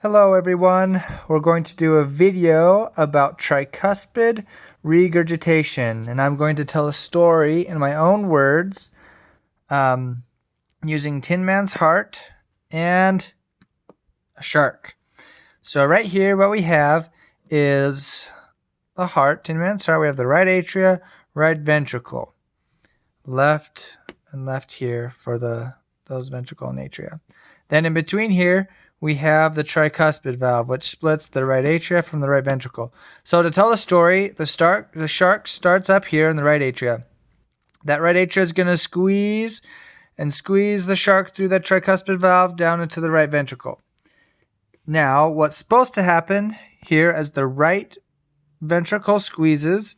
Hello everyone, we're going to do a video about tricuspid regurgitation, and I'm going to tell a story in my own words using Tin Man's heart and a shark. So right here what we have is the heart, Tin Man's heart. We have the right atria, right ventricle, left and left here for those ventricle and atria. Then in between here we have the tricuspid valve, which splits the right atria from the right ventricle. So to tell the story, the shark starts up here in the right atria. That right atria is going to squeeze the shark through that tricuspid valve down into the right ventricle. Now, what's supposed to happen here as the right ventricle squeezes,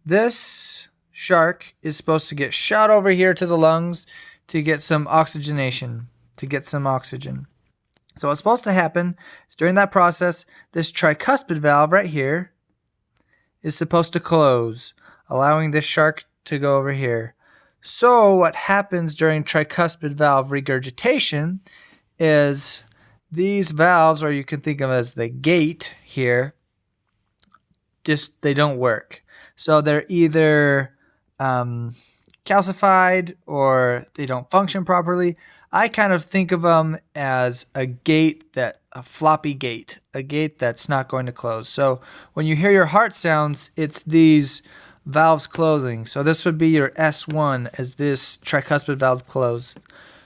this shark is supposed to get shot over here to the lungs to get some oxygenation, to get some oxygen. So what's supposed to happen is during that process, this tricuspid valve right here is supposed to close, allowing this shark to go over here. So what happens during tricuspid valve regurgitation is these valves, or you can think of them as the gate here, they don't work. So they're either calcified or they don't function properly. I kind of think of them as a floppy gate, a gate that's not going to close. So when you hear your heart sounds, it's these valves closing. So this would be your S1 as this tricuspid valve close.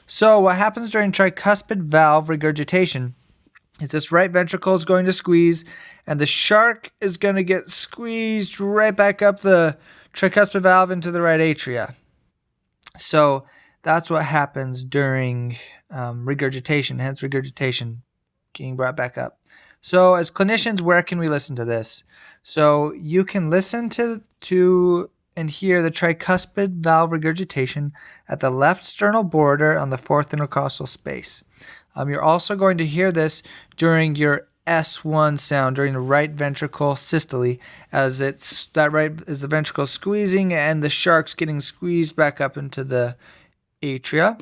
So what happens during tricuspid valve regurgitation is this right ventricle is going to squeeze and the shark is going to get squeezed right back up the tricuspid valve into the right atria. So that's what happens during regurgitation, hence regurgitation getting brought back up. So as clinicians, where can we listen to this? So you can listen to and hear the tricuspid valve regurgitation at the left sternal border on the fourth intercostal space. You're also going to hear this during your S1 sound, during the right ventricle systole, as the ventricle squeezing and the shark's getting squeezed back up into the atria.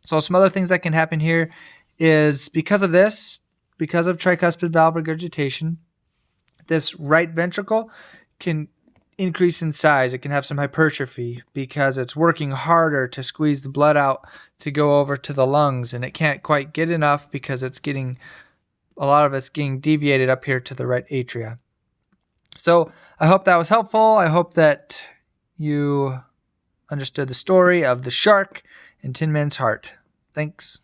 So some other things that can happen here is because of tricuspid valve regurgitation, this right ventricle can increase in size. It can have some hypertrophy because it's working harder to squeeze the blood out to go over to the lungs, and it can't quite get enough because a lot of it's getting deviated up here to the right atria. So I hope that was helpful. I hope that you understood the story of the shark and Tin Man's heart. Thanks.